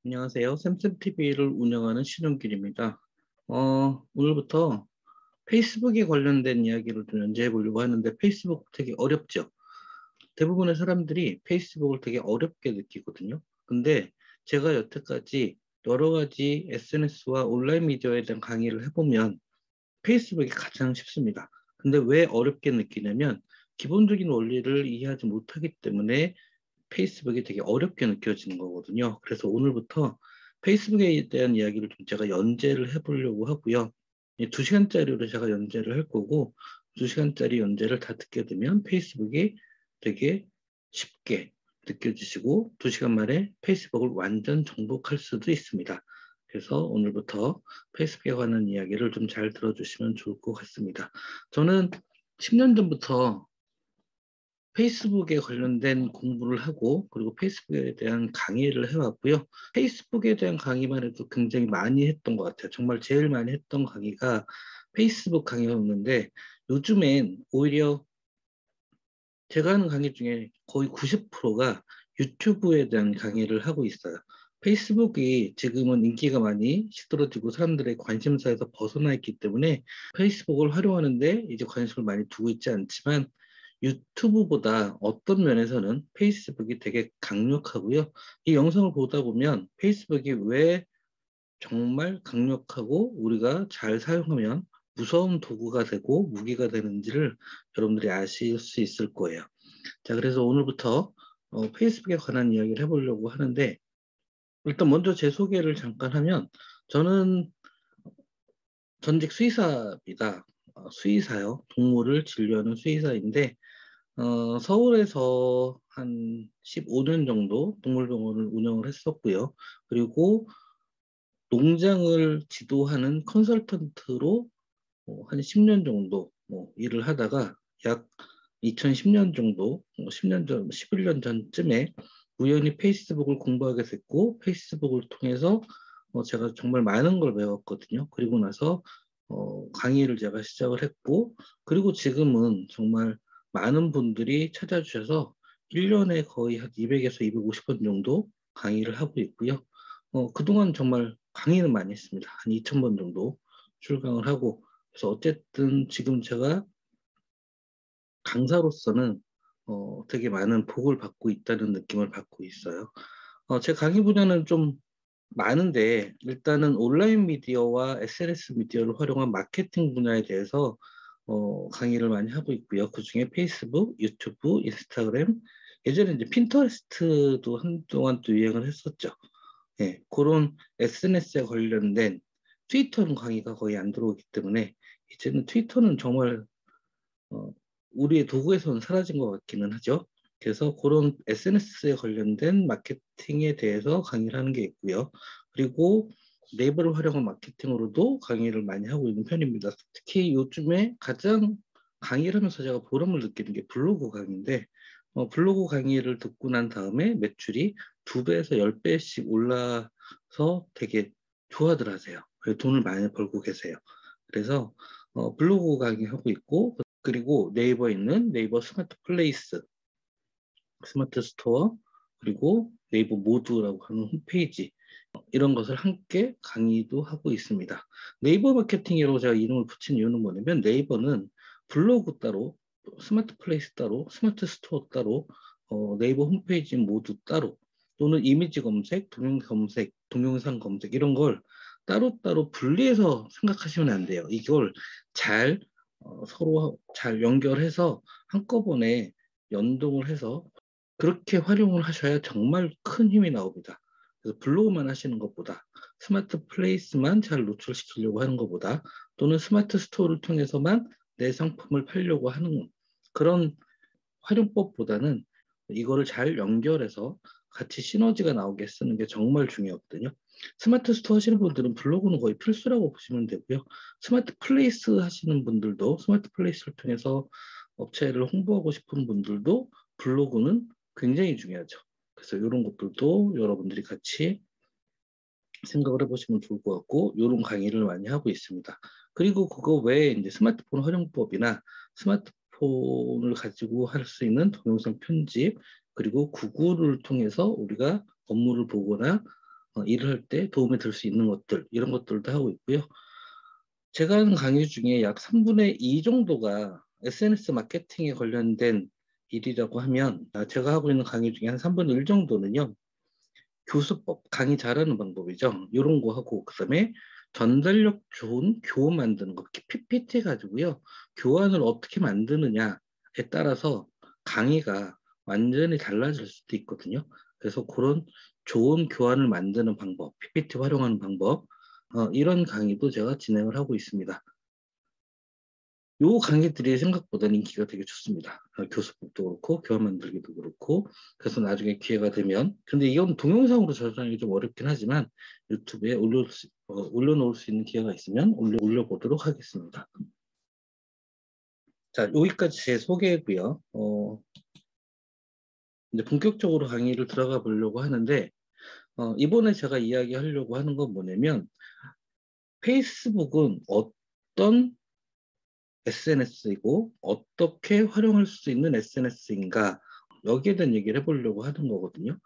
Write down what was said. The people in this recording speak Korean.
안녕하세요. 샘샘TV를 운영하는 신용길입니다. 오늘부터 페이스북에 관련된 이야기를 좀 연재해 보려고 하는데 페이스북 되게 어렵죠? 대부분의 사람들이 페이스북을 되게 어렵게 느끼거든요. 근데 제가 여태까지 여러 가지 SNS와 온라인 미디어에 대한 강의를 해보면 페이스북이 가장 쉽습니다. 근데 왜 어렵게 느끼냐면 기본적인 원리를 이해하지 못하기 때문에 페이스북이 되게 어렵게 느껴지는 거거든요. 그래서 오늘부터 페이스북에 대한 이야기를 좀 제가 연재를 해보려고 하고요. 2시간짜리로 제가 연재를 할 거고, 2시간짜리 연재를 다 듣게 되면 페이스북이 되게 쉽게 느껴지시고, 2시간 만에 페이스북을 완전 정복할 수도 있습니다. 그래서 오늘부터 페이스북에 관한 이야기를 좀 잘 들어주시면 좋을 것 같습니다. 저는 10년 전부터 페이스북에 관련된 공부를 하고 그리고 페이스북에 대한 강의를 해왔고요. 페이스북에 대한 강의만 해도 굉장히 많이 했던 것 같아요. 정말 제일 많이 했던 강의가 페이스북 강의였는데 요즘엔 오히려 제가 하는 강의 중에 거의 90%가 유튜브에 대한 강의를 하고 있어요. 페이스북이 지금은 인기가 많이 시들어지고 사람들의 관심사에서 벗어나 있기 때문에 페이스북을 활용하는데 이제 관심을 많이 두고 있지 않지만 유튜브보다 어떤 면에서는 페이스북이 되게 강력하고요. 이 영상을 보다 보면 페이스북이 왜 정말 강력하고 우리가 잘 사용하면 무서운 도구가 되고 무기가 되는지를 여러분들이 아실 수 있을 거예요. 자, 그래서 오늘부터 페이스북에 관한 이야기를 해보려고 하는데 일단 먼저 제 소개를 잠깐 하면 저는 전직 수의사입니다. 수의사요. 동물을 진료하는 수의사인데 서울에서 한 15년 정도 동물병원을 운영을 했었고요. 그리고 농장을 지도하는 컨설턴트로 한 10년 정도 일을 하다가 약 2010년 정도, 10년 전, 11년 전쯤에 우연히 페이스북을 공부하게 됐고, 페이스북을 통해서 제가 정말 많은 걸 배웠거든요. 그리고 나서 강의를 제가 시작을 했고, 그리고 지금은 정말 많은 분들이 찾아주셔서 1년에 거의 한 200에서 250번 정도 강의를 하고 있고요. 그동안 정말 강의는 많이 했습니다. 한 2000번 정도 출강을 하고, 그래서 어쨌든 지금 제가 강사로서는 되게 많은 복을 받고 있다는 느낌을 받고 있어요. 제 강의 분야는 좀 많은데 일단은 온라인 미디어와 SNS 미디어를 활용한 마케팅 분야에 대해서 강의를 많이 하고 있고요. 그중에 페이스북, 유튜브, 인스타그램, 예전에 이제 핀터레스트도 한동안 또 유행을 했었죠. 예, 그런 SNS에 관련된 트위터는 강의가 거의 안 들어오기 때문에 이제는 트위터는 정말 어, 우리의 도구에서는 사라진 것 같기는 하죠. 그래서 그런 SNS에 관련된 마케팅에 대해서 강의를 하는 게 있고요. 그리고 네이버를 활용한 마케팅으로도 강의를 많이 하고 있는 편입니다. 특히 요즘에 가장 강의를 하면서 제가 보람을 느끼는 게 블로그 강의인데, 블로그 강의를 듣고 난 다음에 매출이 2배에서 10배씩 올라서 되게 좋아들 하세요. 돈을 많이 벌고 계세요. 그래서 블로그 강의하고 있고, 그리고 네이버에 있는 네이버 스마트 플레이스, 스마트 스토어, 그리고 네이버 모드라고 하는 홈페이지, 이런 것을 함께 강의도 하고 있습니다. 네이버 마케팅이라고 제가 이름을 붙인 이유는 뭐냐면 네이버는 블로그 따로, 스마트 플레이스 따로, 스마트 스토어 따로, 네이버 홈페이지 모두 따로, 또는 이미지 검색, 동영상 검색 이런 걸 따로따로 분리해서 생각하시면 안 돼요. 이걸 잘 서로 잘 연결해서 한꺼번에 연동을 해서 그렇게 활용을 하셔야 정말 큰 힘이 나옵니다. 그래서 블로그만 하시는 것보다 스마트 플레이스만 잘 노출시키려고 하는 것보다 또는 스마트 스토어를 통해서만 내 상품을 팔려고 하는 그런 활용법보다는 이거를 잘 연결해서 같이 시너지가 나오게 쓰는 게 정말 중요하거든요. 스마트 스토어 하시는 분들은 블로그는 거의 필수라고 보시면 되고요. 스마트 플레이스 하시는 분들도 스마트 플레이스를 통해서 업체를 홍보하고 싶은 분들도 블로그는 굉장히 중요하죠. 그래서 이런 것들도 여러분들이 같이 생각을 해보시면 좋을 것 같고, 이런 강의를 많이 하고 있습니다. 그리고 그거 외에 이제 스마트폰 활용법이나 스마트폰을 가지고 할 수 있는 동영상 편집, 그리고 구글을 통해서 우리가 업무를 보거나 일을 할 때 도움이 될 수 있는 것들, 이런 것들도 하고 있고요. 제가 하는 강의 중에 약 3분의 2 정도가 SNS 마케팅에 관련된 일이라고 하면, 제가 하고 있는 강의 중에 한 3분의 1 정도는요, 교수법, 강의 잘하는 방법이죠. 이런 거 하고, 그다음에 전달력 좋은 교원 만드는 거, PPT 가지고요, 교환을 어떻게 만드느냐에 따라서 강의가 완전히 달라질 수도 있거든요. 그래서 그런 좋은 교환을 만드는 방법, PPT 활용하는 방법, 이런 강의도 제가 진행을 하고 있습니다. 요 강의들이 생각보다는 인기가 되게 좋습니다. 교수법도 그렇고 교환 만들기도 그렇고. 그래서 나중에 기회가 되면, 근데 이건 동영상으로 저장하기 좀 어렵긴 하지만 유튜브에 올려놓을 수 있는 기회가 있으면 올려보도록 하겠습니다. 자, 여기까지 제 소개고요. 이제 본격적으로 강의를 들어가 보려고 하는데, 이번에 제가 이야기하려고 하는 건 뭐냐면, 페이스북은 어떤 SNS이고 어떻게 활용할 수 있는 SNS인가, 여기에 대한 얘기를 해보려고 하는 거거든요.